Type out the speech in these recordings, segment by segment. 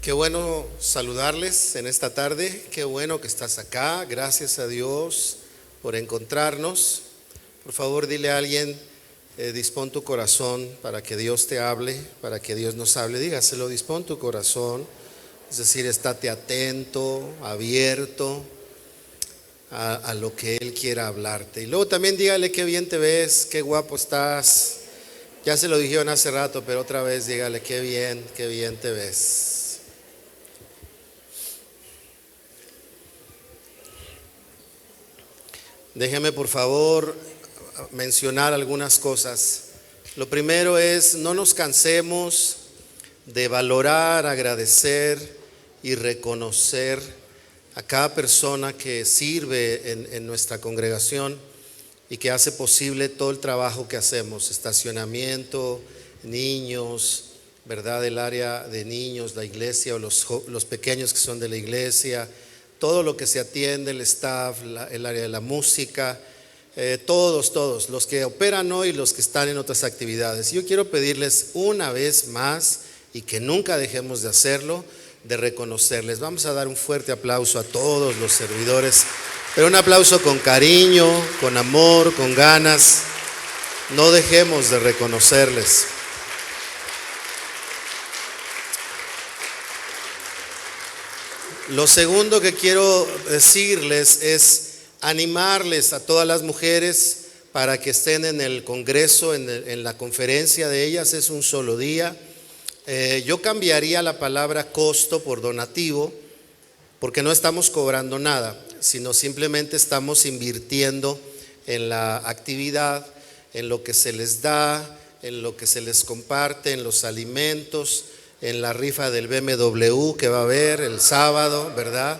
Qué bueno saludarles en esta tarde, qué bueno que estás acá, gracias a Dios por encontrarnos. Por favor, dile a alguien, dispón tu corazón para que Dios te hable, para que Dios nos hable, dígaselo, dispón tu corazón, es decir, estate atento, abierto a lo que Él quiera hablarte. Y luego también dígale qué bien te ves, qué guapo estás. Ya se lo dijeron hace rato, pero otra vez dígale qué bien te ves. Déjeme por favor mencionar algunas cosas. Lo primero es, no nos cansemos de valorar, agradecer y reconocer a cada persona que sirve en nuestra congregación y que hace posible todo el trabajo que hacemos, estacionamiento, niños, ¿verdad? El área de niños, la iglesia o los pequeños que son de la iglesia, todo lo que se atiende, el staff, el área de la música, todos, los que operan hoy y los que están en otras actividades. Yo quiero pedirles una vez más, y que nunca dejemos de hacerlo, de reconocerles. Vamos a dar un fuerte aplauso a todos los servidores, pero un aplauso con cariño, con amor, con ganas. No dejemos de reconocerles. Lo segundo que quiero decirles es animarles a todas las mujeres para que estén en el congreso, en la conferencia de ellas. Es un solo día. Yo cambiaría la palabra costo por donativo, porque no estamos cobrando nada, sino simplemente estamos invirtiendo en la actividad, en lo que se les da, en lo que se les comparte, en los alimentos, en la rifa del BMW que va a haber el sábado, ¿verdad?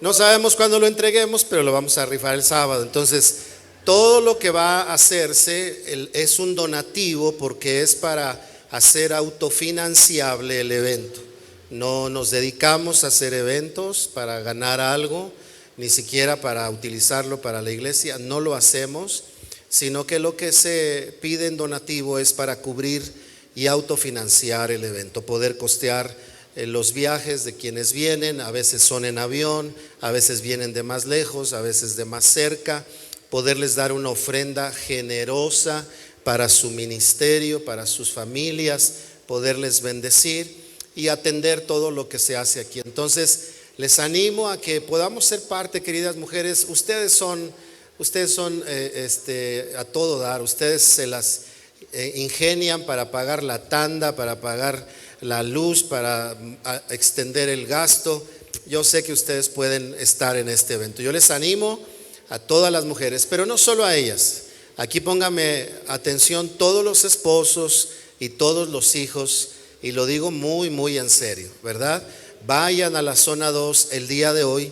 No sabemos cuándo lo entreguemos, pero lo vamos a rifar el sábado. Entonces, todo lo que va a hacerse es un donativo, porque es para hacer autofinanciable el evento. No nos dedicamos a hacer eventos para ganar algo, ni siquiera para utilizarlo para la iglesia, no lo hacemos, sino que lo que se pide en donativo es para cubrir y autofinanciar el evento, poder costear los viajes de quienes vienen. A veces son en avión, a veces vienen de más lejos, a veces de más cerca, poderles dar una ofrenda generosa para su ministerio, para sus familias, poderles bendecir y atender todo lo que se hace aquí. Entonces, les animo a que podamos ser parte, queridas mujeres. Ustedes son a todo dar, ustedes se las ingenian para pagar la tanda, para pagar la luz, para extender el gasto. Yo sé que ustedes pueden estar en este evento. Yo les animo a todas las mujeres, pero no solo a ellas. Aquí póngame atención todos los esposos y todos los hijos, y lo digo muy en serio, ¿verdad? Vayan a la zona 2 el día de hoy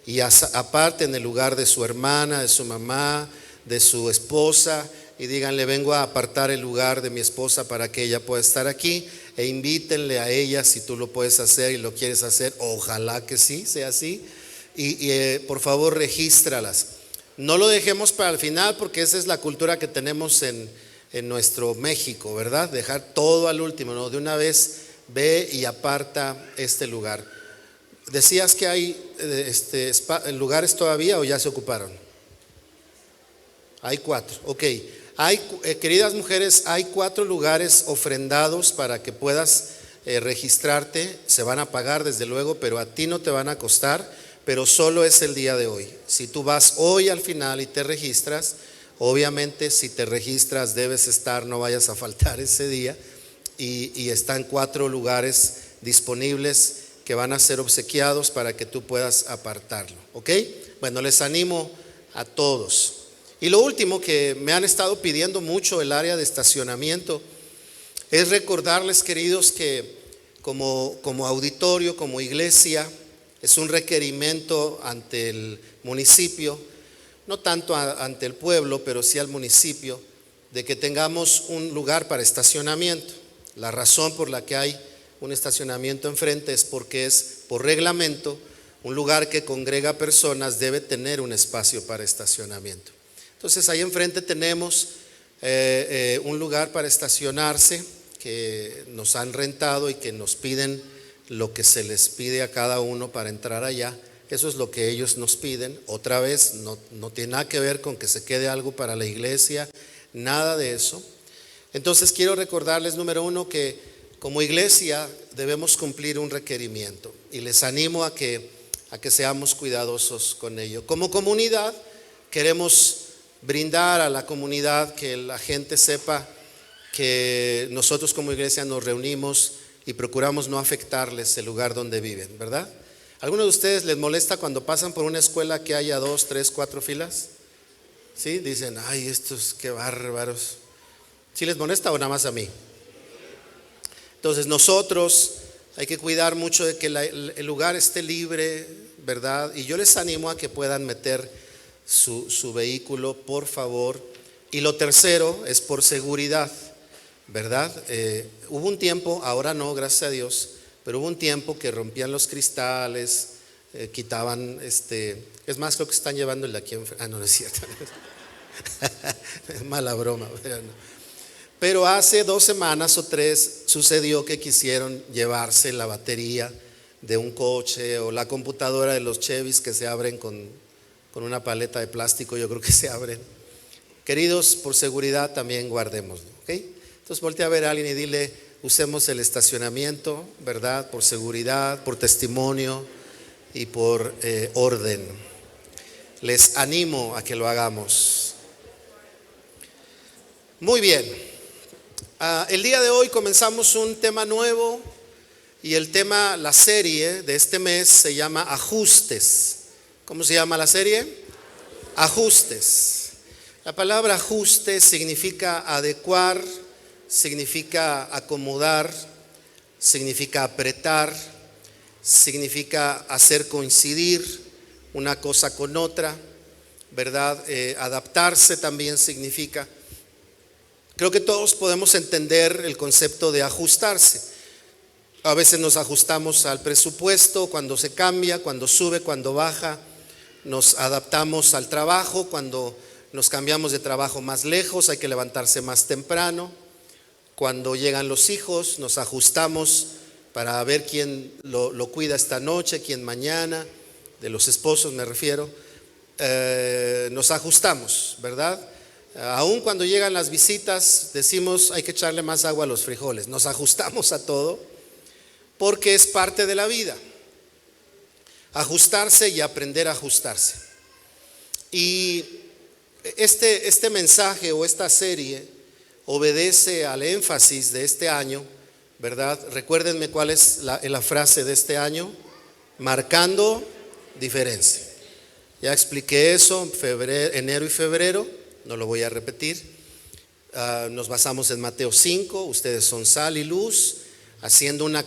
y aparten el lugar de su hermana, de su mamá, de su esposa, y díganle: vengo a apartar el lugar de mi esposa para que ella pueda estar aquí, e invítenle a ella si tú lo puedes hacer y lo quieres hacer. Ojalá que sí, sea así. Y por favor, regístralas. No lo dejemos para el final, porque esa es la cultura que tenemos en nuestro México, ¿verdad? Dejar todo al último, no, de una vez ve y aparta este lugar. ¿Decías que hay lugares todavía o ya se ocuparon? Hay 4, ok. Queridas mujeres, hay 4 lugares ofrendados para que puedas registrarte. Se van a pagar desde luego, pero a ti no te van a costar, pero solo es el día de hoy. Si tú vas hoy al final y te registras, obviamente si te registras debes estar, no vayas a faltar ese día, y están 4 lugares disponibles que van a ser obsequiados para que tú puedas apartarlo, ¿ok? Bueno, les animo a todos. Y lo último que me han estado pidiendo mucho, el área de estacionamiento, es recordarles, queridos, que como auditorio, como iglesia, es un requerimiento ante el municipio, no tanto ante el pueblo, pero sí al municipio, de que tengamos un lugar para estacionamiento. La razón por la que hay un estacionamiento enfrente es porque es por reglamento un lugar que congrega personas, debe tener un espacio para estacionamiento. Entonces ahí enfrente tenemos un lugar para estacionarse que nos han rentado y que nos piden lo que se les pide a cada uno para entrar allá. Eso es lo que ellos nos piden. Otra vez, no tiene nada que ver con que se quede algo para la iglesia, nada de eso. Entonces quiero recordarles, número uno, que como iglesia debemos cumplir un requerimiento y les animo a que seamos cuidadosos con ello. Como comunidad queremos brindar a la comunidad que la gente sepa que nosotros como iglesia nos reunimos y procuramos no afectarles el lugar donde viven, ¿verdad? ¿A alguno de ustedes les molesta cuando pasan por una escuela que haya 2, 3, 4 filas? ¿Sí? Dicen, ay, estos qué bárbaros. ¿Sí les molesta o nada más a mí? Entonces nosotros hay que cuidar mucho de que el lugar esté libre, ¿verdad? Y yo les animo a que puedan meter su vehículo, por favor. Y lo tercero es por seguridad, ¿verdad? Hubo un tiempo, ahora no, gracias a Dios, pero hubo un tiempo que rompían los cristales, quitaban, es más, creo que están llevando el de aquí enfrente. No es cierto. Es mala broma. Pero hace 2 semanas o 3 sucedió que quisieron llevarse la batería de un coche o la computadora de los Chevys que se abren con una paleta de plástico, yo creo que se abren. Queridos, por seguridad también guardémoslo, ¿ok? Entonces voltea a ver a alguien y dile, usemos el estacionamiento, ¿verdad? Por seguridad, por testimonio y por orden. Les animo a que lo hagamos. Muy bien. El día de hoy comenzamos un tema nuevo y el tema, la serie de este mes se llama Ajustes. ¿Cómo se llama la serie? Ajustes. La palabra ajuste significa adecuar, significa acomodar, significa apretar, significa hacer coincidir una cosa con otra, ¿verdad? Adaptarse también significa. Creo que todos podemos entender el concepto de ajustarse. A veces nos ajustamos al presupuesto, cuando se cambia, cuando sube, cuando baja. Nos adaptamos al trabajo, cuando nos cambiamos de trabajo más lejos, hay que levantarse más temprano. Cuando llegan los hijos, nos ajustamos para ver quién lo cuida esta noche, quién mañana, de los esposos me refiero. Nos ajustamos, ¿verdad? Aún cuando llegan las visitas decimos hay que echarle más agua a los frijoles. Nos ajustamos a todo porque es parte de la vida. Ajustarse y aprender a ajustarse. Y este mensaje o esta serie obedece al énfasis de este año, ¿verdad? Recuérdenme cuál es la frase de este año: marcando diferencia. Ya expliqué eso en enero y febrero. No lo voy a repetir. Nos basamos en Mateo 5. Ustedes son sal y luz, haciendo un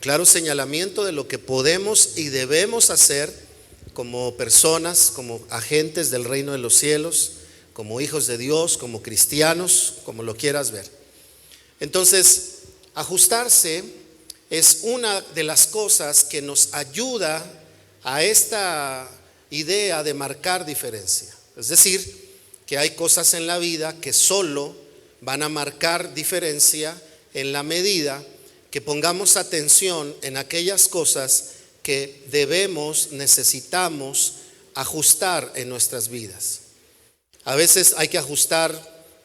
claro señalamiento de lo que podemos y debemos hacer como personas, como agentes del reino de los cielos, como hijos de Dios, como cristianos, como lo quieras ver. Entonces, ajustarse es una de las cosas que nos ayuda a esta idea de marcar diferencia. Es decir, que hay cosas en la vida que solo van a marcar diferencia en la medida que pongamos atención en aquellas cosas que necesitamos ajustar en nuestras vidas. A veces hay que ajustar,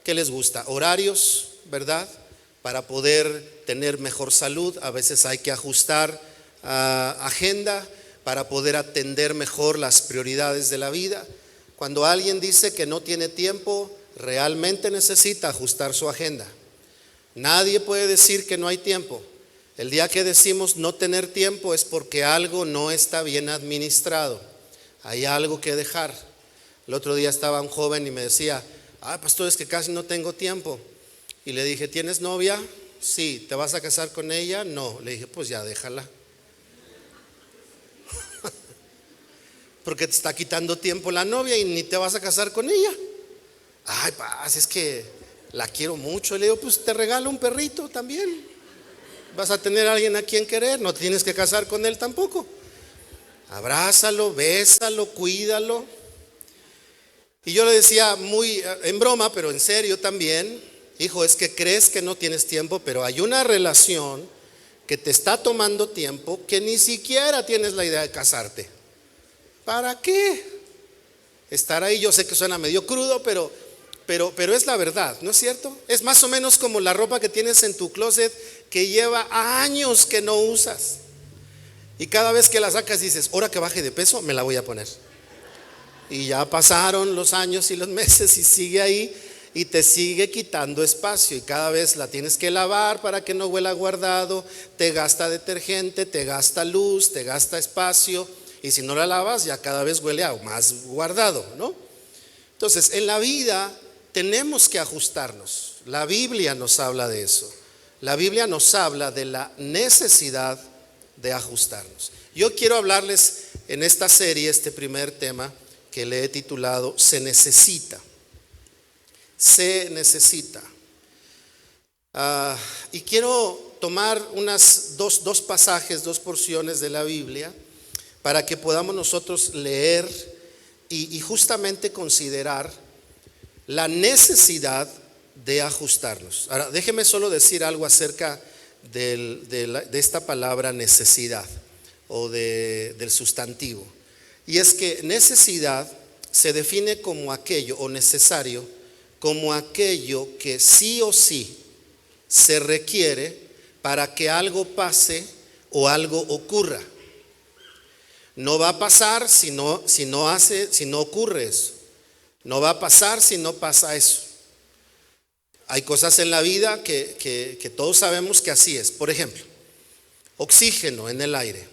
¿qué les gusta? Horarios, ¿verdad? Para poder tener mejor salud. A veces hay que ajustar agenda para poder atender mejor las prioridades de la vida. Cuando alguien dice que no tiene tiempo, realmente necesita ajustar su agenda. Nadie puede decir que no hay tiempo. El día que decimos no tener tiempo es porque algo no está bien administrado. Hay algo que dejar. El otro día estaba un joven y me decía, pastor, es que casi no tengo tiempo. Y le dije, ¿tienes novia? Sí. ¿Te vas a casar con ella? No. Le dije, pues ya déjala. Porque te está quitando tiempo la novia y ni te vas a casar con ella. Ay, es que la quiero mucho. Y le digo, pues te regalo un perrito también. Vas a tener a alguien a quien querer, no tienes que casar con él tampoco. Abrázalo, bésalo, cuídalo. Y yo le decía muy en broma, pero en serio también, hijo, es que crees que no tienes tiempo, pero hay una relación que te está tomando tiempo, que ni siquiera tienes la idea de casarte. ¿Para qué? Estar ahí, yo sé que suena medio crudo, pero es la verdad, ¿no es cierto? Es más o menos como la ropa que tienes en tu closet que lleva años que no usas. Y cada vez que la sacas dices, ahora que baje de peso, me la voy a poner. Y ya pasaron los años y los meses y sigue ahí y te sigue quitando espacio. Y cada vez la tienes que lavar para que no huela guardado. Te gasta detergente, te gasta luz, te gasta espacio. Y si no la lavas, ya cada vez huele a más guardado, ¿no? Entonces, en la vida tenemos que ajustarnos. La Biblia nos habla de eso. La Biblia nos habla de la necesidad de ajustarnos. Yo quiero hablarles en esta serie, este primer tema que le he titulado Se necesita. Se necesita. Y quiero tomar unas dos pasajes, dos porciones de la Biblia para que podamos nosotros leer y justamente considerar la necesidad de ajustarnos. Ahora, déjeme solo decir algo acerca de esta palabra necesidad o del sustantivo. Y es que necesidad se define como aquello, o necesario, como aquello que sí o sí se requiere para que algo pase o algo ocurra. No va a pasar si no ocurre eso. No va a pasar si no pasa eso. Hay cosas en la vida que todos sabemos que así es. Por ejemplo, oxígeno en el aire.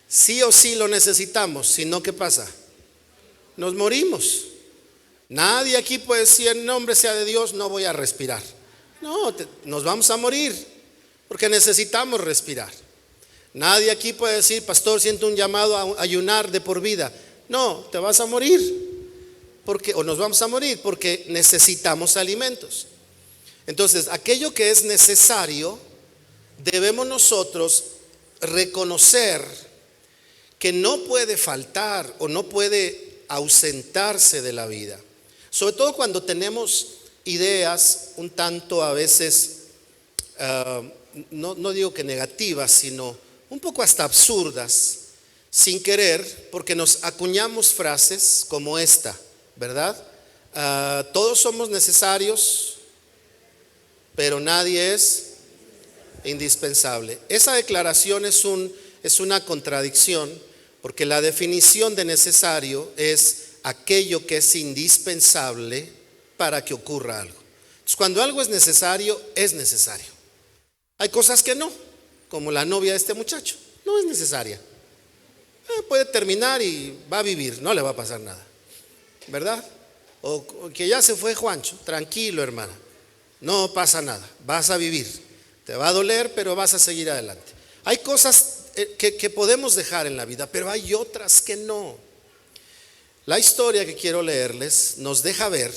Sí o sí lo necesitamos, si no, ¿qué pasa? Nos morimos. Nadie aquí puede decir, en nombre sea de Dios, no voy a respirar. No, nos vamos a morir porque necesitamos respirar. Nadie aquí puede decir, pastor, siento un llamado a ayunar de por vida. No, te vas a morir o nos vamos a morir porque necesitamos alimentos. Entonces, aquello que es necesario, debemos nosotros reconocer que no puede faltar o no puede ausentarse de la vida. Sobre todo cuando tenemos ideas un tanto a veces, no digo que negativas, sino un poco hasta absurdas, sin querer, porque nos acuñamos frases como esta, ¿verdad? Todos somos necesarios, pero nadie es indispensable. Esa declaración es una contradicción, porque la definición de necesario es aquello que es indispensable para que ocurra algo. Entonces, cuando algo es necesario, es necesario. Hay cosas que no, como la novia de este muchacho, no es necesaria. Puede terminar y va a vivir, no le va a pasar nada, ¿verdad? O que ya se fue Juancho, tranquilo, hermana, no pasa nada, vas a vivir. Te va a doler, pero vas a seguir adelante. Hay cosas que podemos dejar en la vida, pero hay otras que no. La historia que quiero leerles nos deja ver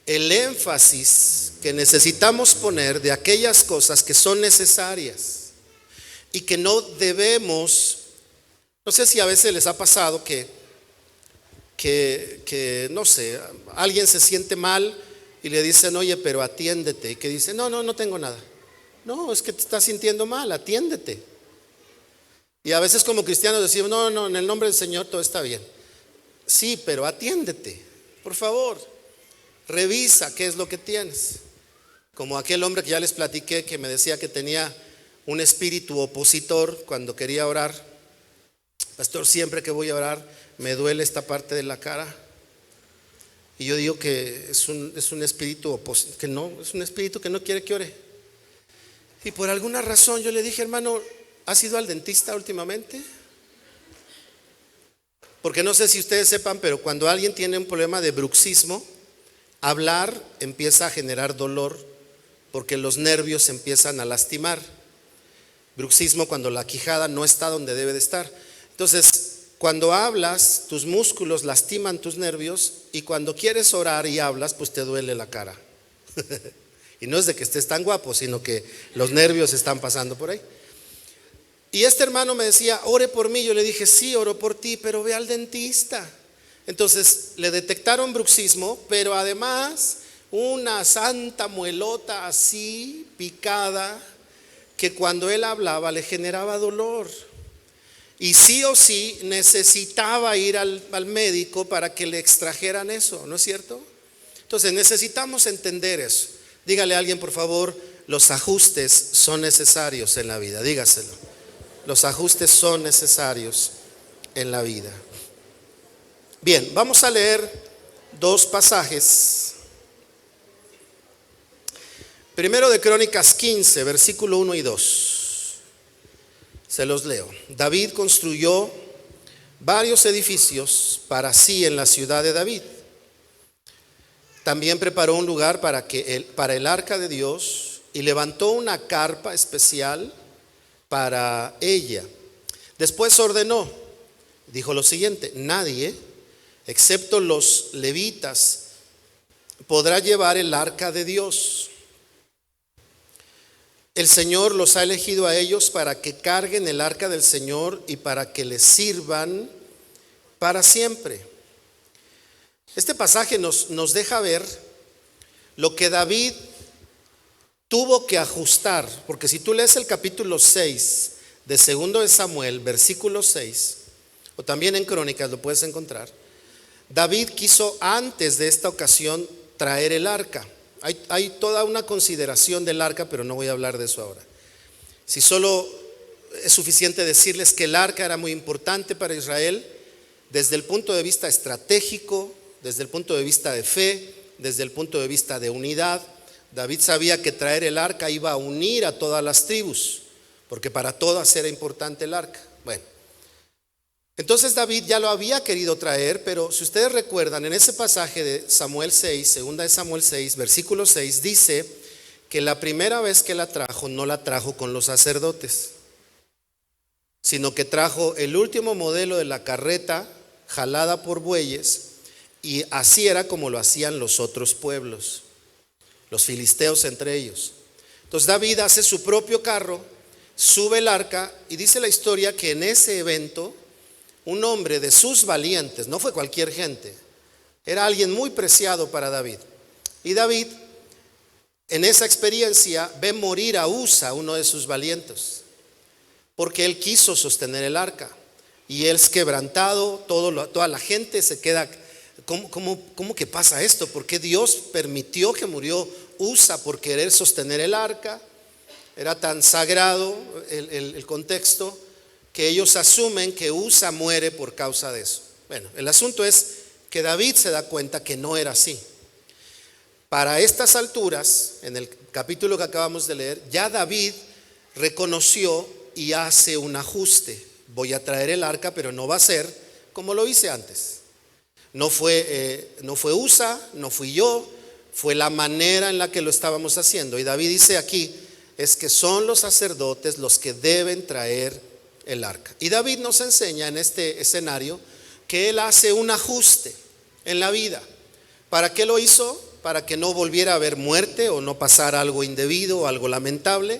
el énfasis que necesitamos poner de aquellas cosas que son necesarias y que no debemos. No sé si a veces les ha pasado que no sé, alguien se siente mal y le dicen, oye, pero atiéndete. Y que dice, no tengo nada. No, es que te estás sintiendo mal, atiéndete. Y a veces como cristianos decimos, no, en el nombre del Señor todo está bien. Sí, pero atiéndete, por favor. Revisa qué es lo que tienes. Como aquel hombre que ya les platiqué, que me decía que tenía un espíritu opositor cuando quería orar. Pastor, siempre que voy a orar me duele esta parte de la cara. Y yo digo que es un espíritu opositor, que no, es un espíritu que no quiere que ore. Y por alguna razón yo le dije, hermano, ¿has ido al dentista últimamente? Porque no sé si ustedes sepan, pero cuando alguien tiene un problema de bruxismo, hablar empieza a generar dolor porque los nervios se empiezan a lastimar. Bruxismo cuando la quijada no está donde debe de estar. Entonces, cuando hablas, tus músculos lastiman tus nervios y cuando quieres orar y hablas, pues te duele la cara. Y no es de que estés tan guapo, sino que los nervios están pasando por ahí. Y este hermano me decía, ore por mí. Yo le dije, sí, oro por ti, pero ve al dentista. Entonces le detectaron bruxismo, pero además una santa muelota así, picada, que cuando él hablaba le generaba dolor. Y sí o sí necesitaba ir al médico para que le extrajeran eso, ¿no es cierto? Entonces necesitamos entender eso. Dígale a alguien, por favor, los ajustes son necesarios en la vida. Dígaselo. Los ajustes son necesarios en la vida. Bien, vamos a leer dos pasajes. Primero de Crónicas 15, versículo 1 y 2. Se los leo. David construyó varios edificios para sí en la ciudad de David. También preparó un lugar para el arca de Dios y levantó una carpa especial para ella. Después ordenó, dijo lo siguiente: nadie, excepto los levitas, podrá llevar el arca de Dios. El Señor los ha elegido a ellos para que carguen el arca del Señor y para que les sirvan para siempre. Este pasaje nos deja ver lo que David tuvo que ajustar, porque si tú lees el capítulo 6 de 2 de Samuel, versículo 6, o también en Crónicas lo puedes encontrar, David quiso antes de esta ocasión traer el arca. Hay toda una consideración del arca, pero no voy a hablar de eso ahora. Si solo es suficiente decirles que el arca era muy importante para Israel desde el punto de vista estratégico, desde el punto de vista de fe, desde el punto de vista de unidad. David sabía que traer el arca iba a unir a todas las tribus, porque para todas era importante el arca. Bueno, entonces David ya lo había querido traer, pero si ustedes recuerdan, en ese pasaje de Samuel 6, segunda de Samuel 6, versículo 6, dice que la primera vez que la trajo, no la trajo con los sacerdotes, sino que trajo el último modelo de la carreta jalada por bueyes, y así era como lo hacían los otros pueblos, los filisteos entre ellos. Entonces David hace su propio carro, sube el arca, y dice la historia que en ese evento un hombre de sus valientes, no fue cualquier gente, era alguien muy preciado para David. Y David en esa experiencia ve morir a Usa, uno de sus valientes, porque él quiso sostener el arca. Y él es quebrantado, toda la gente se queda, ¿cómo que pasa esto? ¿Por qué Dios permitió que murió Usa por querer sostener el arca? Era tan sagrado el contexto que ellos asumen que Usa muere por causa de eso. Bueno, el asunto es que David se da cuenta que no era así. Para estas alturas, en el capítulo que acabamos de leer, ya David reconoció y hace un ajuste. Voy a traer el arca, pero no va a ser como lo hice antes. No fue Usa, no fui yo, fue la manera en la que lo estábamos haciendo. Y David dice aquí, es que son los sacerdotes los que deben traer el arca. Y David nos enseña en este escenario que él hace un ajuste en la vida. ¿Para qué lo hizo? Para que no volviera a haber muerte o no pasara algo indebido o algo lamentable,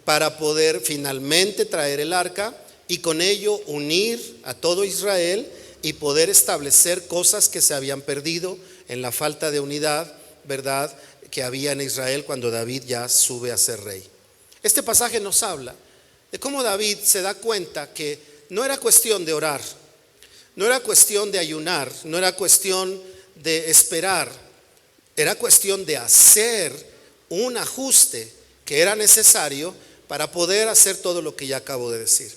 para poder finalmente traer el arca y con ello unir a todo Israel y poder establecer cosas que se habían perdido en la falta de unidad, ¿verdad?, que había en Israel cuando David ya sube a ser rey. Este pasaje nos habla de cómo David se da cuenta que no era cuestión de orar, no era cuestión de ayunar, no era cuestión de esperar, era cuestión de hacer un ajuste que era necesario para poder hacer todo lo que ya acabo de decir.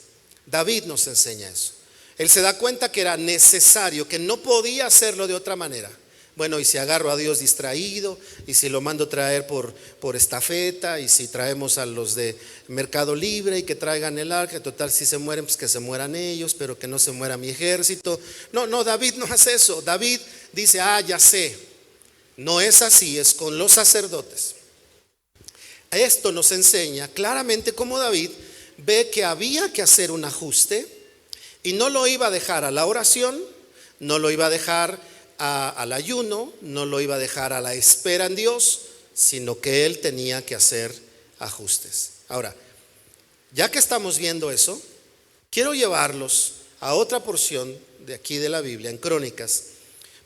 David nos enseña eso. Él se da cuenta que era necesario, que no podía hacerlo de otra manera. Bueno, y si agarro a Dios distraído, y si lo mando traer por estafeta, y si traemos a los de Mercado Libre y que traigan el arca, total si se mueren, pues que se mueran ellos, pero que no se muera mi ejército. No, David no hace eso. David dice, ya sé, no es así, es con los sacerdotes. Esto nos enseña claramente cómo David ve que había que hacer un ajuste y no lo iba a dejar a la oración, no lo iba a dejar al ayuno, no lo iba a dejar a la espera en Dios, sino que él tenía que hacer ajustes. Ahora, ya que estamos viendo eso, quiero llevarlos a otra porción de aquí de la Biblia, en Crónicas,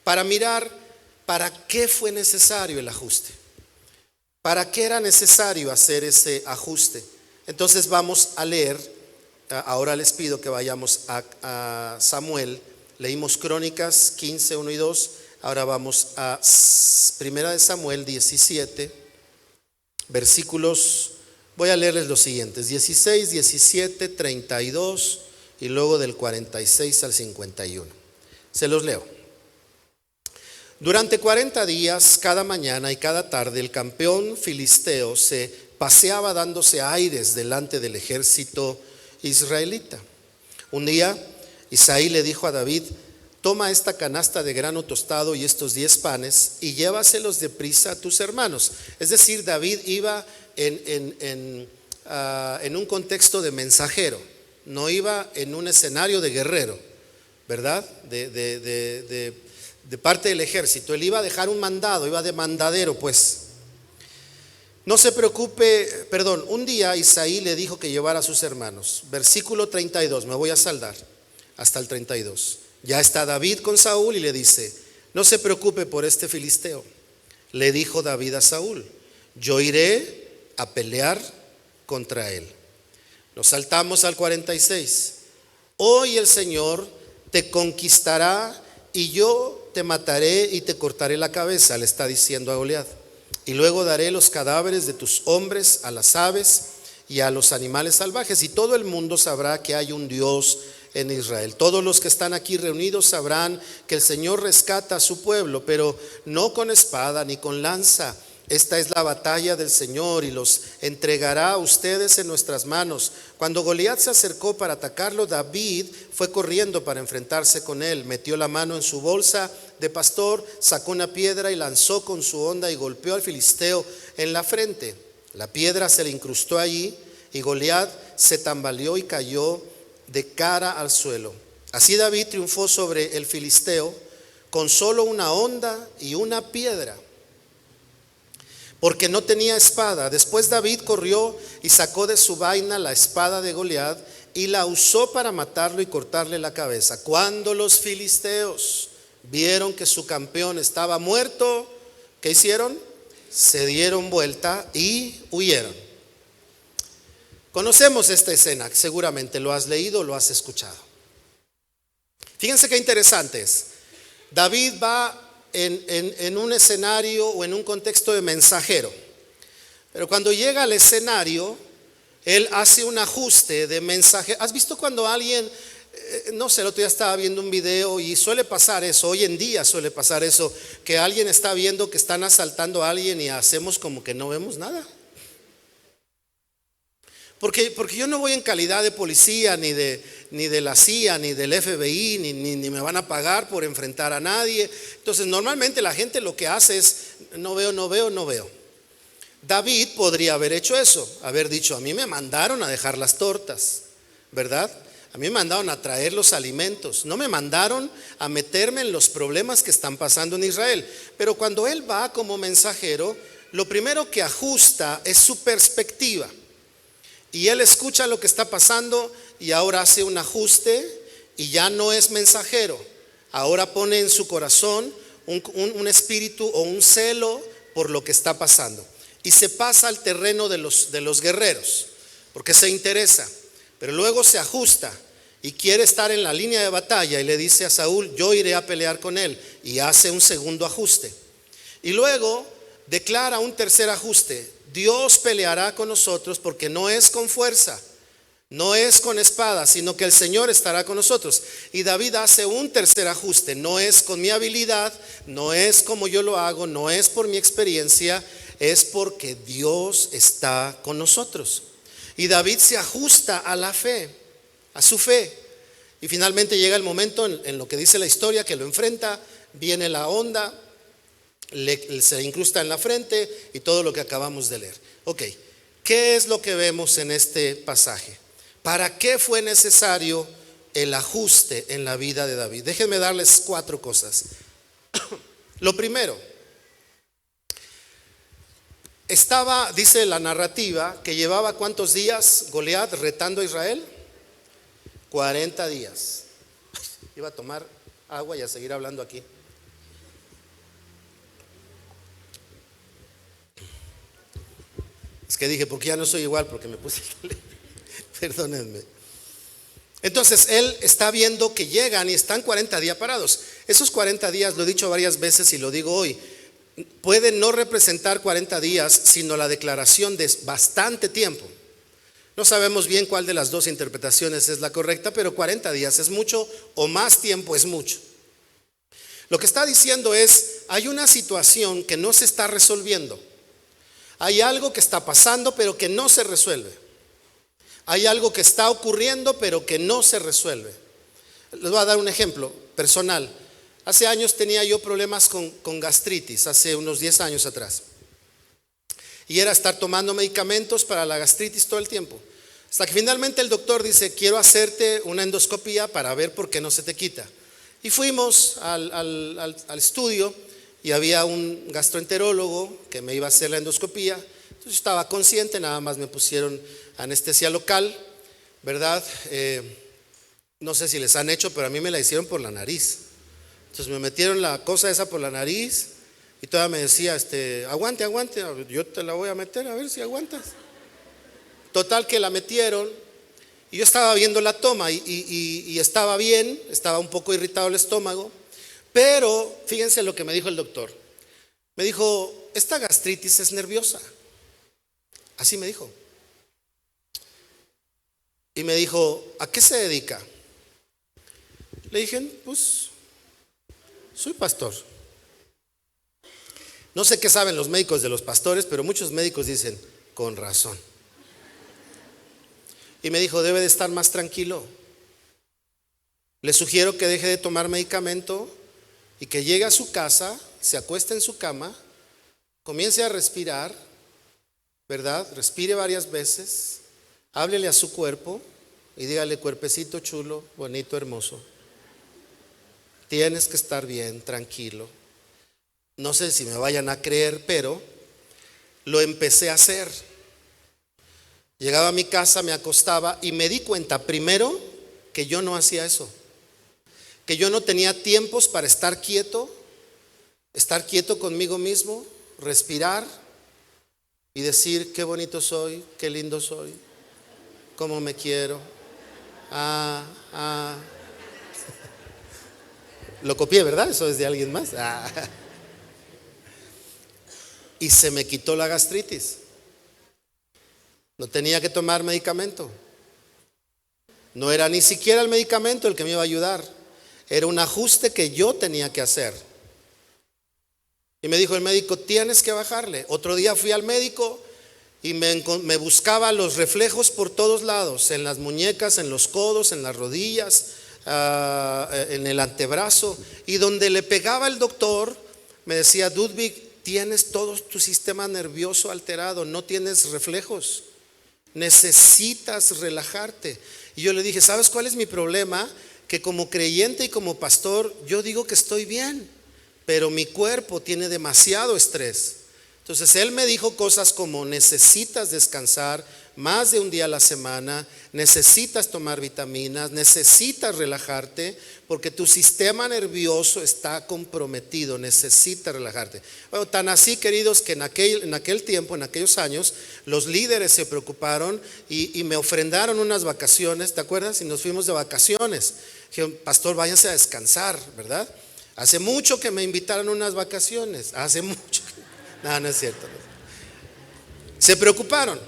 para mirar para qué fue necesario el ajuste, para qué era necesario hacer ese ajuste. Entonces vamos a leer, ahora les pido que vayamos a Samuel. Leímos Crónicas 15, 1 y 2, ahora vamos a Primera de Samuel 17, versículos, voy a leerles los siguientes, 16, 17, 32 y luego del 46 al 51. Se los leo. Durante 40 días, cada mañana y cada tarde, el campeón filisteo se paseaba dándose aires delante del ejército israelita. Un día, Isaí le dijo a David: toma esta canasta de grano tostado y estos 10 panes y llévaselos deprisa a tus hermanos. Es decir, David iba en un contexto de mensajero, no iba en un escenario de guerrero, ¿verdad? De parte del ejército. Él iba a dejar un mandado, iba de mandadero, pues. No se preocupe, un día Isaí le dijo que llevara a sus hermanos. Versículo 32, me voy a saldar hasta el 32. Ya está David con Saúl y le dice: no se preocupe por este filisteo. Le dijo David a Saúl: yo iré a pelear contra él. Nos saltamos al 46. Hoy el Señor te conquistará y yo te mataré y te cortaré la cabeza, le está diciendo a Goliat. Y luego daré los cadáveres de tus hombres a las aves y a los animales salvajes, y todo el mundo sabrá que hay un Dios en Israel. Todos los que están aquí reunidos sabrán que el Señor rescata a su pueblo, pero no con espada ni con lanza. Esta es la batalla del Señor y los entregará a ustedes en nuestras manos. Cuando Goliat se acercó para atacarlo, David fue corriendo para enfrentarse con él. Metió la mano en su bolsa de pastor, sacó una piedra y lanzó con su honda y golpeó al filisteo en la frente. La piedra se le incrustó allí y Goliat se tambaleó y cayó de cara al suelo. Así David triunfó sobre el filisteo con solo una honda y una piedra, porque no tenía espada. Después David corrió y sacó de su vaina la espada de Goliat y la usó para matarlo y cortarle la cabeza. Cuando los filisteos vieron que su campeón estaba muerto, ¿qué hicieron? Se dieron vuelta y huyeron. Conocemos esta escena, seguramente lo has leído, lo has escuchado. Fíjense qué interesante es. David va en un escenario o en un contexto de mensajero, pero cuando llega al escenario, él hace un ajuste de mensaje. ¿Has visto cuando alguien, no sé, el otro día estaba viendo un video y suele pasar eso, hoy en día suele pasar eso, que alguien está viendo que están asaltando a alguien y hacemos como que no vemos nada? Porque yo no voy en calidad de policía, ni de la CIA, ni del FBI, ni me van a pagar por enfrentar a nadie. Entonces normalmente la gente lo que hace es no veo. David podría haber hecho eso, haber dicho: a mí me mandaron a dejar las tortas, ¿verdad? A mí me mandaron a traer los alimentos, no me mandaron a meterme en los problemas que están pasando en Israel. Pero cuando él va como mensajero, lo primero que ajusta es su perspectiva. Y él escucha lo que está pasando y ahora hace un ajuste y ya no es mensajero. Ahora pone en su corazón un espíritu o un celo por lo que está pasando. Y se pasa al terreno de los guerreros, porque se interesa. Pero luego se ajusta y quiere estar en la línea de batalla y le dice a Saúl: yo iré a pelear con él. Y hace un segundo ajuste. Y luego declara un tercer ajuste: Dios peleará con nosotros, porque no es con fuerza, no es con espada, sino que el Señor estará con nosotros. Y David hace un tercer ajuste: no es con mi habilidad, no es como yo lo hago, no es por mi experiencia, es porque Dios está con nosotros. Y David se ajusta a la fe, a su fe. Y finalmente llega el momento en lo que dice la historia, que lo enfrenta, viene la onda, se incrusta en la frente y todo lo que acabamos de leer. Ok, ¿qué es lo que vemos en este pasaje? ¿Para qué fue necesario el ajuste en la vida de David? Déjenme darles 4 cosas. Lo primero, dice la narrativa, que llevaba ¿cuántos días Goliat retando a Israel? 40 días. Iba a tomar agua y a seguir hablando aquí. Es que dije, porque ya no soy igual, porque me puse a leer. Perdónenme. Entonces él está viendo que llegan y están 40 días parados. Esos 40 días, lo he dicho varias veces y lo digo hoy, pueden no representar 40 días, sino la declaración de bastante tiempo. No sabemos bien cuál de las dos interpretaciones es la correcta, pero 40 días es mucho o más tiempo es mucho. Lo que está diciendo es, hay una situación que no se está resolviendo. Hay algo que está pasando pero que no se resuelve. Hay algo que está ocurriendo pero que no se resuelve. Les voy a dar un ejemplo personal. Hace años tenía yo problemas con gastritis, hace unos 10 años atrás. Y era estar tomando medicamentos para la gastritis todo el tiempo. Hasta que finalmente el doctor dice, quiero hacerte una endoscopía para ver por qué no se te quita. Y fuimos al estudio y había un gastroenterólogo que me iba a hacer la endoscopía. Entonces yo estaba consciente, nada más me pusieron anestesia local, ¿verdad? No sé si les han hecho, pero a mí me la hicieron por la nariz. Entonces me metieron la cosa esa por la nariz y todavía me decía, aguante, yo te la voy a meter a ver si aguantas. Total que la metieron y yo estaba viendo la toma y estaba bien, estaba un poco irritado el estómago, pero fíjense lo que me dijo el doctor. Me dijo, esta gastritis es nerviosa. Así me dijo. Y me dijo, ¿a qué se dedica? Le dije, pues soy pastor. No sé qué saben los médicos de los pastores, pero muchos médicos dicen, con razón. Y me dijo, debe de estar más tranquilo. Le sugiero que deje de tomar medicamento y que llegue a su casa, se acueste en su cama, comience a respirar, ¿verdad? Respire varias veces, háblele a su cuerpo y dígale, cuerpecito chulo, bonito, hermoso. Tienes que estar bien, tranquilo. No sé si me vayan a creer, pero lo empecé a hacer. Llegaba a mi casa, me acostaba y me di cuenta primero que yo no hacía eso, que yo no tenía tiempos para estar quieto conmigo mismo, respirar y decir qué bonito soy, qué lindo soy, cómo me quiero. Lo copié, ¿verdad? Eso es de alguien más. Y se me quitó la gastritis. No tenía que tomar medicamento. No era ni siquiera el medicamento el que me iba a ayudar. Era un ajuste que yo tenía que hacer. Y me dijo el médico, tienes que bajarle. Otro día fui al médico y me buscaba los reflejos por todos lados, en las muñecas, en los codos, en las rodillas, en el antebrazo. Y donde le pegaba el doctor, me decía, Ludwig, tienes todo tu sistema nervioso alterado, no tienes reflejos. Necesitas relajarte. Y yo le dije, ¿sabes cuál es mi problema? Que como creyente y como pastor, yo digo que estoy bien, pero mi cuerpo tiene demasiado estrés. Entonces él me dijo cosas como, necesitas descansar más de un día a la semana, necesitas tomar vitaminas, necesitas relajarte, porque tu sistema nervioso está comprometido, necesitas relajarte. Bueno, tan así, queridos, que en aquel tiempo, en aquellos años, los líderes se preocuparon y me ofrendaron unas vacaciones, ¿te acuerdas? Y nos fuimos de vacaciones. Dijeron, pastor, váyanse a descansar, ¿verdad? Hace mucho que me invitaron a unas vacaciones, hace mucho. No es cierto. Se preocuparon.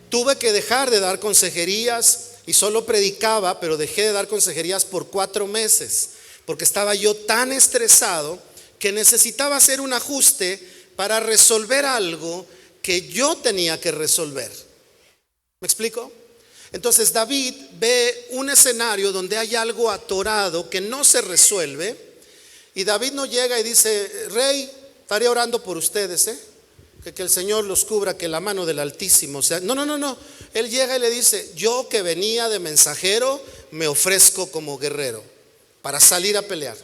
Tuve que dejar de dar consejerías y solo predicaba, pero dejé de dar consejerías por 4 meses, porque estaba yo tan estresado que necesitaba hacer un ajuste para resolver algo que yo tenía que resolver. ¿Me explico? Entonces David ve un escenario donde hay algo atorado que no se resuelve, y David no llega y dice, rey, estaré orando por ustedes, que el Señor los cubra, que la mano del Altísimo sea. No. Él llega y le dice, yo que venía de mensajero, me ofrezco como guerrero para salir a pelear.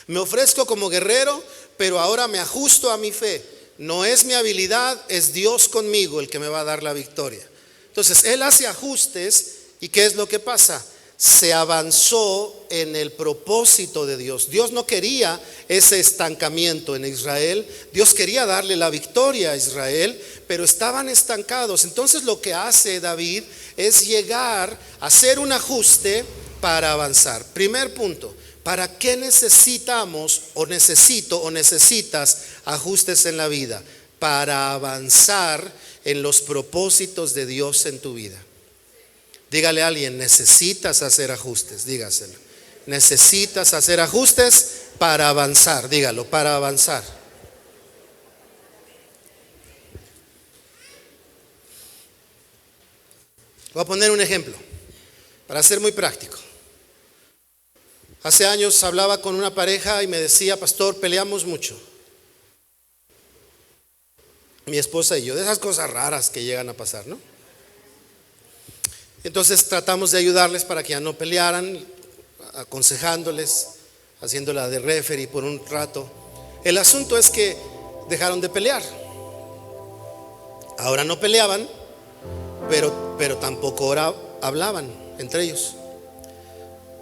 Me ofrezco como guerrero, pero ahora me ajusto a mi fe. No es mi habilidad, es Dios conmigo el que me va a dar la victoria. Entonces él hace ajustes y ¿qué es lo que pasa? se avanzó en el propósito de Dios. Dios no quería ese estancamiento en Israel. Dios quería darle la victoria a Israel, pero estaban estancados. Entonces lo que hace David es llegar a hacer un ajuste para avanzar. Primer punto, ¿para qué necesitamos o necesitas ajustes en la vida? Para avanzar en los propósitos de Dios en tu vida. Dígale a alguien, necesitas hacer ajustes, dígaselo. Necesitas hacer ajustes para avanzar, dígalo, para avanzar. Voy a poner un ejemplo, para ser muy práctico. Hace años hablaba con una pareja y me decía, pastor, peleamos mucho. Mi esposa y yo, de esas cosas raras que llegan a pasar, ¿no? Entonces tratamos de ayudarles para que ya no pelearan, aconsejándoles, haciéndola de referee por un rato. El asunto es que dejaron de pelear. Ahora no peleaban, pero tampoco ahora hablaban entre ellos.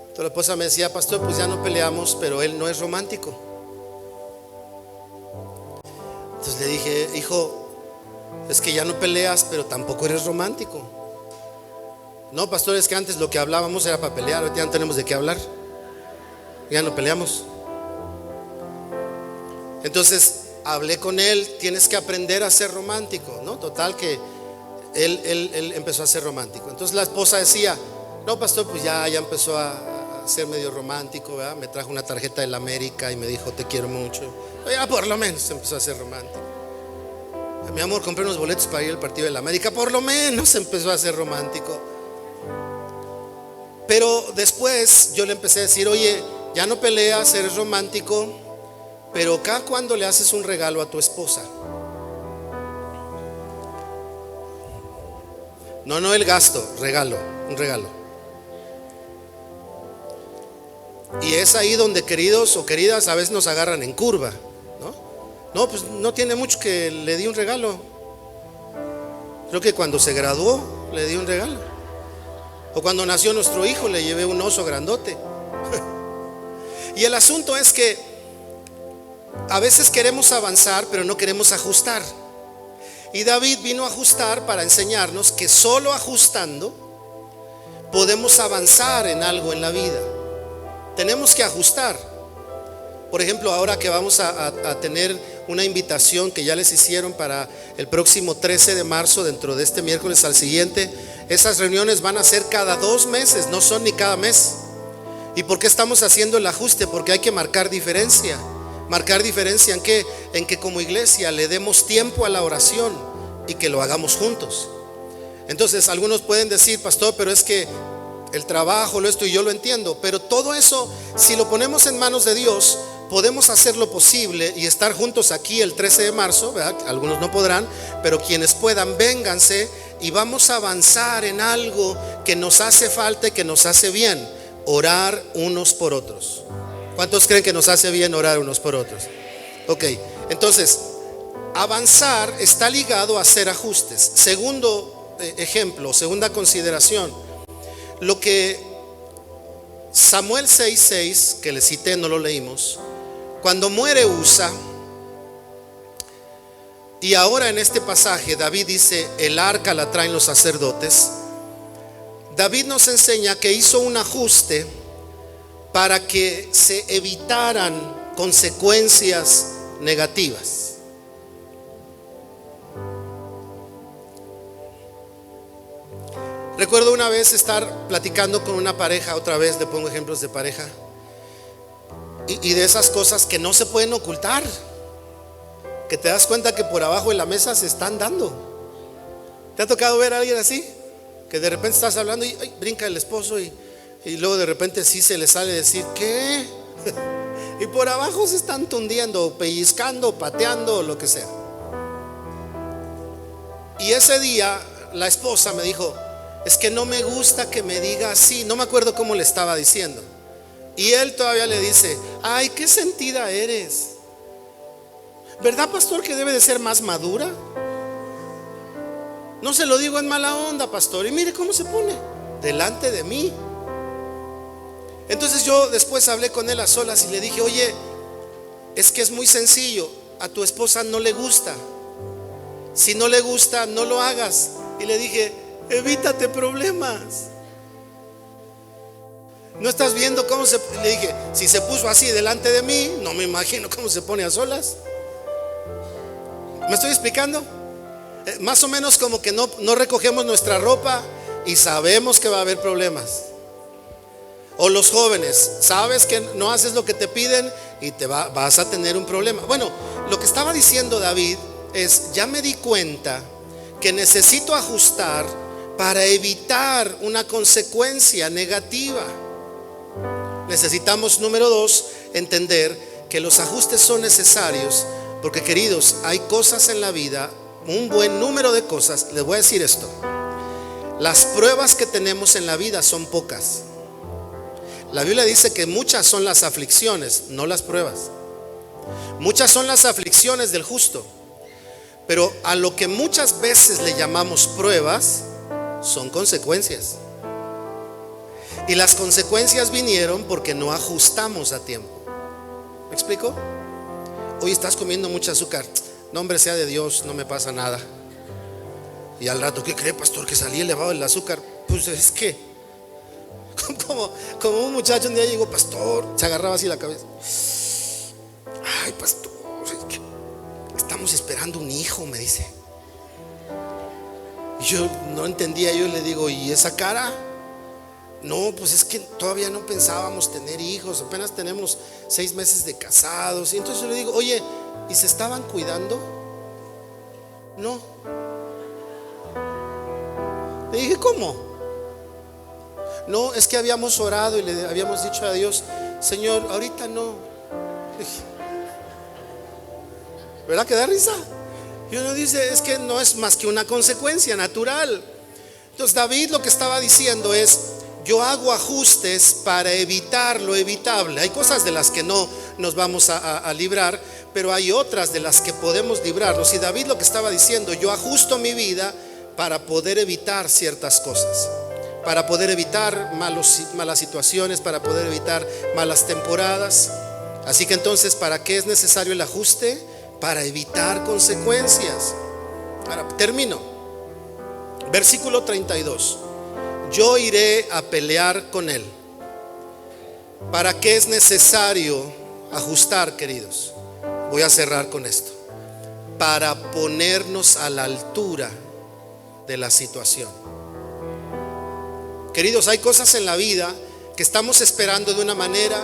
Entonces la esposa me decía, pastor, pues ya no peleamos, pero él no es romántico. Entonces le dije, hijo, es que ya no peleas, pero tampoco eres romántico. No, pastor, es que antes lo que hablábamos era para pelear, ahorita ya no tenemos de qué hablar. Ya no peleamos. Entonces hablé con él, tienes que aprender a ser romántico, ¿no? Total que él empezó a ser romántico. Entonces la esposa decía, no, pastor, pues ya empezó a ser medio romántico, ¿verdad? Me trajo una tarjeta de la América y me dijo, te quiero mucho. Ya por lo menos empezó a ser romántico. Mi amor, compré unos boletos para ir al partido de la América, por lo menos empezó a ser romántico. Pero después yo le empecé a decir, oye, ya no peleas, eres romántico, pero cada cuando le haces un regalo a tu esposa. No el gasto, regalo, un regalo. Y es ahí donde, queridos o queridas, a veces nos agarran en curva, ¿no? No, pues no tiene mucho que le di un regalo. Creo que cuando se graduó le di un regalo. O cuando nació nuestro hijo le llevé un oso grandote. Y el asunto es que a veces queremos avanzar, pero no queremos ajustar. Y David vino a ajustar para enseñarnos que solo ajustando podemos avanzar en algo en la vida. Tenemos que ajustar. Por ejemplo, ahora que vamos a tener una invitación que ya les hicieron para el próximo 13 de marzo, dentro de este miércoles al siguiente, esas reuniones van a ser cada 2 meses, no son ni cada mes. ¿Y por qué estamos haciendo el ajuste? Porque hay que marcar diferencia. Marcar diferencia en qué? En que como iglesia le demos tiempo a la oración y que lo hagamos juntos. Entonces algunos pueden decir, pastor, pero es que el trabajo, esto, y yo lo entiendo, pero todo eso, si lo ponemos en manos de Dios, podemos hacer lo posible y estar juntos aquí el 13 de marzo, ¿verdad? Algunos no podrán, pero quienes puedan, vénganse y vamos a avanzar en algo que nos hace falta y que nos hace bien: orar unos por otros. ¿Cuántos creen que nos hace bien orar unos por otros? Ok, entonces avanzar está ligado a hacer ajustes. Segundo ejemplo, segunda consideración, lo que Samuel 6:6, que le cité, no lo leímos, cuando muere Usa, y ahora en este pasaje David dice, el arca la traen los sacerdotes. David nos enseña que hizo un ajuste para que se evitaran consecuencias negativas. Recuerdo una vez estar platicando con una pareja, otra vez le pongo ejemplos de pareja, y de esas cosas que no se pueden ocultar, que te das cuenta que por abajo de la mesa se están dando. ¿Te ha tocado ver a alguien así? Que de repente estás hablando y brinca el esposo y luego de repente sí se le sale decir, ¿qué? Y por abajo se están tundiendo, pellizcando, pateando, lo que sea. Y ese día la esposa me dijo, es que no me gusta que me diga así. No me acuerdo cómo le estaba diciendo. Y él todavía le dice, ay, qué sentida eres. ¿Verdad, pastor, que debe de ser más madura? No se lo digo en mala onda, pastor. Y mire cómo se pone delante de mí. Entonces yo después hablé con él a solas y le dije, oye, es que es muy sencillo, a tu esposa no le gusta. Si no le gusta, no lo hagas. Y le dije, evítate problemas. ¿No estás viendo cómo se? Le dije, si se puso así delante de mí, no me imagino cómo se pone a solas. ¿Me estoy explicando? Más o menos como que no recogemos nuestra ropa y sabemos que va a haber problemas. O los jóvenes, sabes que no haces lo que te piden y vas a tener un problema. Bueno, lo que estaba diciendo David es, ya me di cuenta que necesito ajustar para evitar una consecuencia negativa. Necesitamos, número 2, entender que los ajustes son necesarios, porque, queridos, hay cosas en la vida, un buen número de cosas. Les voy a decir esto: las pruebas que tenemos en la vida son pocas. La Biblia dice que muchas son las aflicciones, no las pruebas. Muchas son las aflicciones del justo, pero a lo que muchas veces le llamamos pruebas son consecuencias. Y las consecuencias vinieron porque no ajustamos a tiempo. ¿Me explico? Hoy estás comiendo mucho azúcar. No, hombre, sea de Dios, no me pasa nada. Y al rato, ¿qué cree, pastor? Que salí elevado el azúcar. Pues es que como un muchacho un día llegó, pastor, se agarraba así la cabeza. Ay, pastor, es que estamos esperando un hijo, me dice. Y yo no entendía. Yo le digo, ¿y esa cara? No, pues es que todavía no pensábamos tener hijos, apenas tenemos 6 meses de casados. Y entonces yo le digo, oye, ¿y se estaban cuidando? No. Le dije, ¿cómo? No, es que habíamos orado y le habíamos dicho a Dios, Señor, ahorita no. ¿Verdad que da risa? Y uno dice, es que no es más que una consecuencia natural. Entonces David lo que estaba diciendo es, yo hago ajustes para evitar lo evitable. Hay cosas de las que no nos vamos a librar, pero hay otras de las que podemos librarnos. Y David lo que estaba diciendo, yo ajusto mi vida para poder evitar ciertas cosas, para poder evitar malas situaciones, para poder evitar malas temporadas. Así que entonces, ¿para qué es necesario el ajuste? Para evitar consecuencias. Ahora termino. Versículo 32. Yo iré a pelear con él. ¿Para qué es necesario ajustar, queridos? Voy a cerrar con esto. Para ponernos a la altura de la situación. Queridos, hay cosas en la vida que estamos esperando de una manera,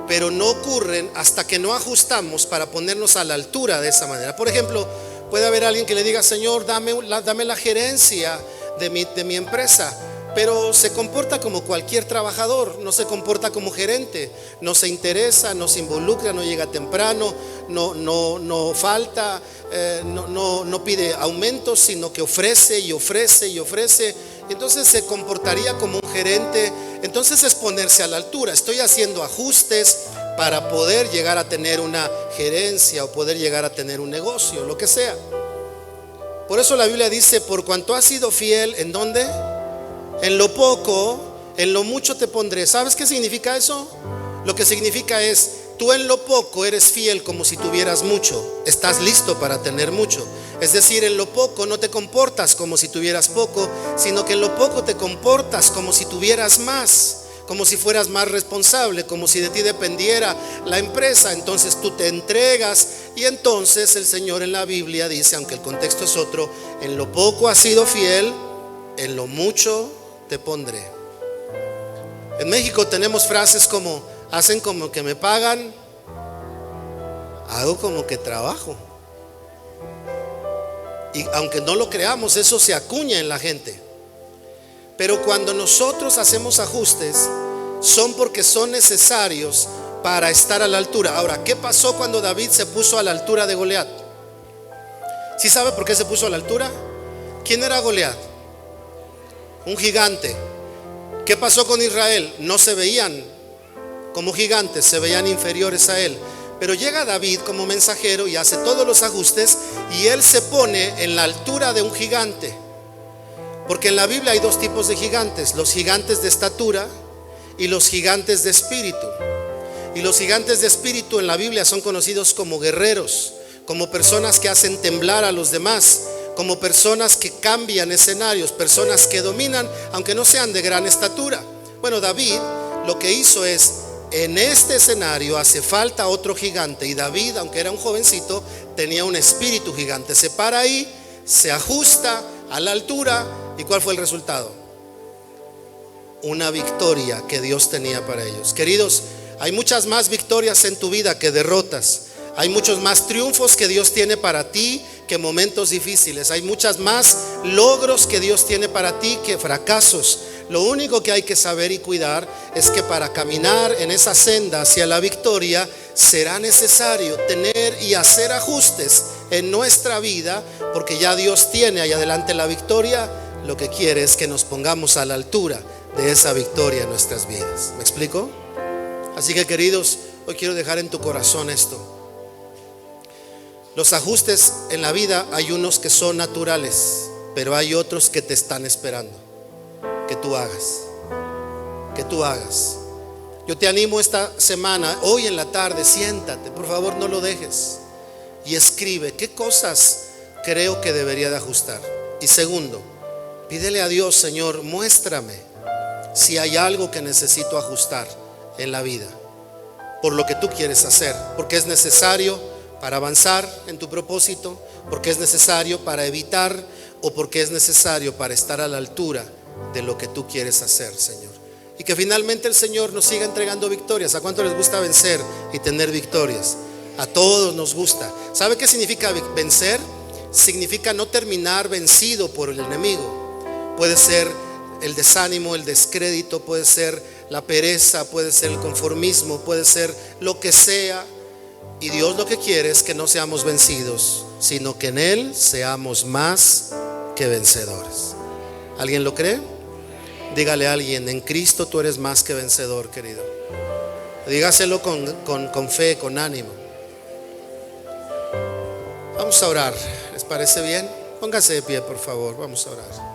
pero no ocurren hasta que no ajustamos para ponernos a la altura de esa manera. Por ejemplo, puede haber alguien que le diga, Señor, dame la gerencia de mi empresa, pero se comporta como cualquier trabajador, no se comporta como gerente, no se interesa, no se involucra, no llega temprano, no falta, no pide aumentos, sino que ofrece y ofrece y ofrece. Entonces se comportaría como un gerente. Entonces es ponerse a la altura. Estoy haciendo ajustes para poder llegar a tener una gerencia o poder llegar a tener un negocio, lo que sea. Por eso la Biblia dice, por cuanto has sido fiel, ¿en dónde? En lo poco, en lo mucho te pondré. ¿Sabes qué significa eso? Lo que significa es, tú en lo poco eres fiel como si tuvieras mucho. Estás listo para tener mucho. Es decir, en lo poco no te comportas como si tuvieras poco, sino que en lo poco te comportas como si tuvieras más, como si fueras más responsable, como si de ti dependiera la empresa. Entonces tú te entregas, y entonces el Señor en la Biblia dice, aunque el contexto es otro, en lo poco has sido fiel, en lo mucho te pondré. En México tenemos frases como, hacen como que me pagan, hago como que trabajo. Y aunque no lo creamos, eso se acuña en la gente. Pero cuando nosotros hacemos ajustes, son porque son necesarios para estar a la altura. Ahora, ¿qué pasó cuando David se puso a la altura de Goliat? ¿Sí sabe por qué se puso a la altura? ¿Quién era Goliat? Un gigante. ¿Qué pasó con Israel? No se veían como gigantes, se veían inferiores a él. Pero llega David como mensajero y hace todos los ajustes, y él se pone en la altura de un gigante. Porque en la Biblia hay 2 tipos de gigantes: los gigantes de estatura y los gigantes de espíritu. Y los gigantes de espíritu en la Biblia son conocidos como guerreros, como personas que hacen temblar a los demás, como personas que cambian escenarios, personas que dominan, aunque no sean de gran estatura. Bueno, David lo que hizo es, en este escenario hace falta otro gigante, y David, aunque era un jovencito, tenía un espíritu gigante. Se para ahí, se ajusta a la altura, ¿y cuál fue el resultado? Una victoria que Dios tenía para ellos. Queridos, hay muchas más victorias en tu vida que derrotas. Hay muchos más triunfos que Dios tiene para ti que momentos difíciles. Hay muchas más logros que Dios tiene para ti que fracasos. Lo único que hay que saber y cuidar es que para caminar en esa senda hacia la victoria será necesario tener y hacer ajustes en nuestra vida, porque ya Dios tiene ahí adelante la victoria. Lo que quiere es que nos pongamos a la altura de esa victoria en nuestras vidas. ¿Me explico? Así que, queridos, hoy quiero dejar en tu corazón esto. Los ajustes en la vida, hay unos que son naturales, pero hay otros que te están esperando que tú hagas. Que tú hagas. Yo te animo esta semana, hoy en la tarde, siéntate, por favor, no lo dejes, y escribe qué cosas creo que debería de ajustar. Y segundo, pídele a Dios: Señor, muéstrame si hay algo que necesito ajustar en la vida, por lo que tú quieres hacer, porque es necesario para avanzar en tu propósito, porque es necesario para evitar, o porque es necesario para estar a la altura de lo que tú quieres hacer, Señor. Y que finalmente el Señor nos siga entregando victorias. ¿A cuánto les gusta vencer y tener victorias? A todos nos gusta. ¿Sabe qué significa vencer? Significa no terminar vencido por el enemigo. Puede ser el desánimo, el descrédito, puede ser la pereza, puede ser el conformismo, puede ser lo que sea. Y Dios lo que quiere es que no seamos vencidos, sino que en Él seamos más que vencedores. ¿Alguien lo cree? Dígale a alguien: en Cristo tú eres más que vencedor, querido. Dígaselo con fe, con ánimo. Vamos a orar. ¿Les parece bien? Póngase de pie, por favor. Vamos a orar.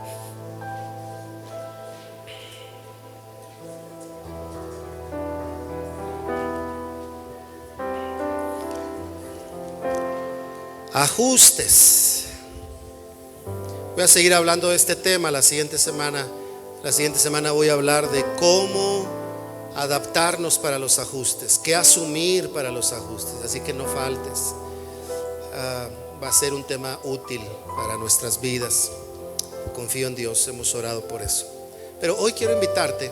Ajustes. Voy a seguir hablando de este tema la siguiente semana. La siguiente semana voy a hablar de cómo adaptarnos para los ajustes, qué asumir para los ajustes. Así que no faltes. Va a ser un tema útil para nuestras vidas. Confío en Dios, hemos orado por eso. Pero hoy quiero invitarte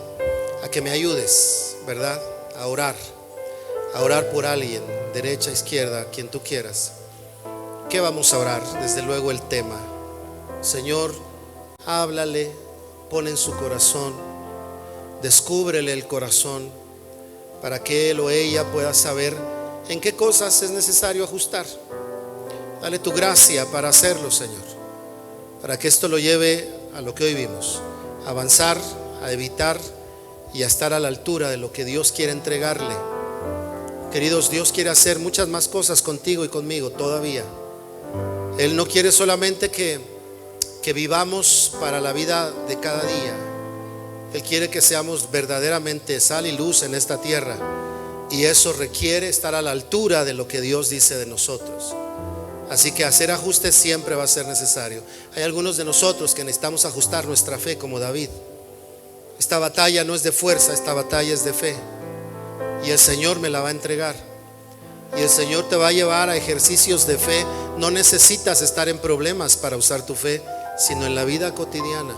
a que me ayudes, ¿verdad? A orar por alguien, derecha, izquierda, quien tú quieras. ¿Qué vamos a orar? Desde luego el tema. Señor, háblale, pon en su corazón, descúbrele el corazón, para que él o ella pueda saber en qué cosas es necesario ajustar. Dale tu gracia para hacerlo, Señor, para que esto lo lleve a lo que hoy vimos: a avanzar, a evitar y a estar a la altura de lo que Dios quiere entregarle. Queridos, Dios quiere hacer muchas más cosas contigo y conmigo todavía. Él no quiere solamente que vivamos para la vida de cada día. Él quiere que seamos verdaderamente sal y luz en esta tierra, y eso requiere estar a la altura de lo que Dios dice de nosotros. Así que hacer ajustes siempre va a ser necesario. Hay algunos de nosotros que necesitamos ajustar nuestra fe como David. Esta batalla no es de fuerza, esta batalla es de fe, y el Señor me la va a entregar. Y el Señor te va a llevar a ejercicios de fe. No necesitas estar en problemas para usar tu fe, sino en la vida cotidiana.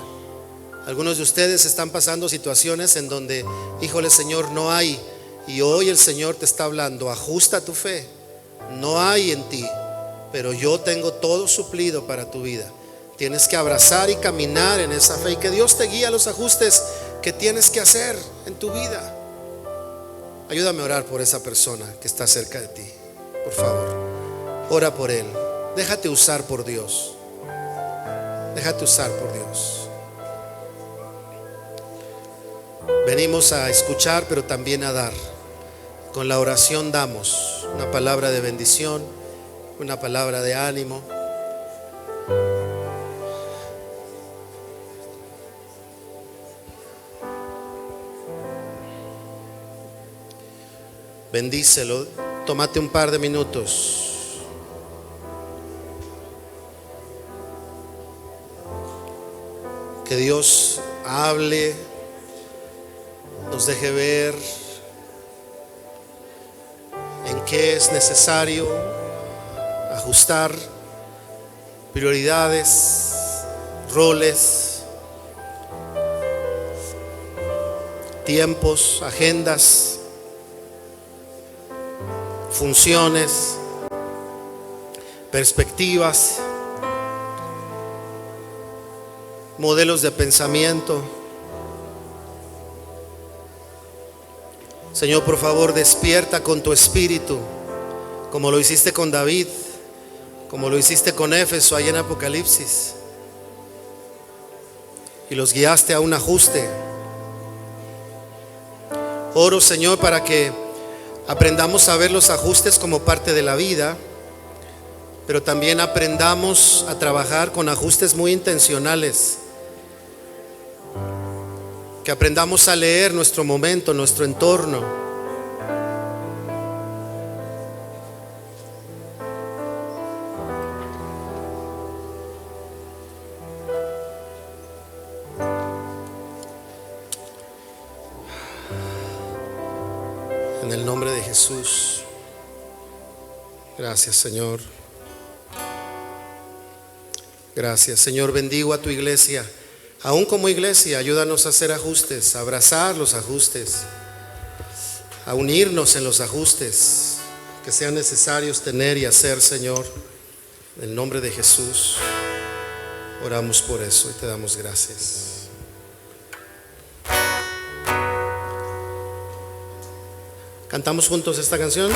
Algunos de ustedes están pasando situaciones en donde, híjole, Señor, no hay. Y hoy el Señor te está hablando: ajusta tu fe. No hay en ti, pero yo tengo todo suplido para tu vida. Tienes que abrazar y caminar en esa fe, y que Dios te guíe a los ajustes que tienes que hacer en tu vida. Ayúdame a orar por esa persona que está cerca de ti. Por favor, ora por él. Déjate usar por Dios. Déjate usar por Dios. Venimos a escuchar, pero también a dar. Con la oración damos una palabra de bendición, una palabra de ánimo. Bendícelo. Tómate un par de minutos. Que Dios hable, nos deje ver en qué es necesario ajustar prioridades, roles, tiempos, agendas, funciones, perspectivas, modelos de pensamiento. Señor, por favor, despierta con tu espíritu, como lo hiciste con David, como lo hiciste con Éfeso allá en Apocalipsis, y los guiaste a un ajuste. Oro, Señor, para que aprendamos a ver los ajustes como parte de la vida, pero también aprendamos a trabajar con ajustes muy intencionales. Que aprendamos a leer nuestro momento, nuestro entorno. En el nombre de Jesús. Gracias, Señor. Gracias, Señor. Bendigo a tu iglesia. Aún como iglesia, ayúdanos a hacer ajustes, a abrazar los ajustes, a unirnos en los ajustes que sean necesarios tener y hacer, Señor. En el nombre de Jesús, oramos por eso y te damos gracias. ¿Cantamos juntos esta canción?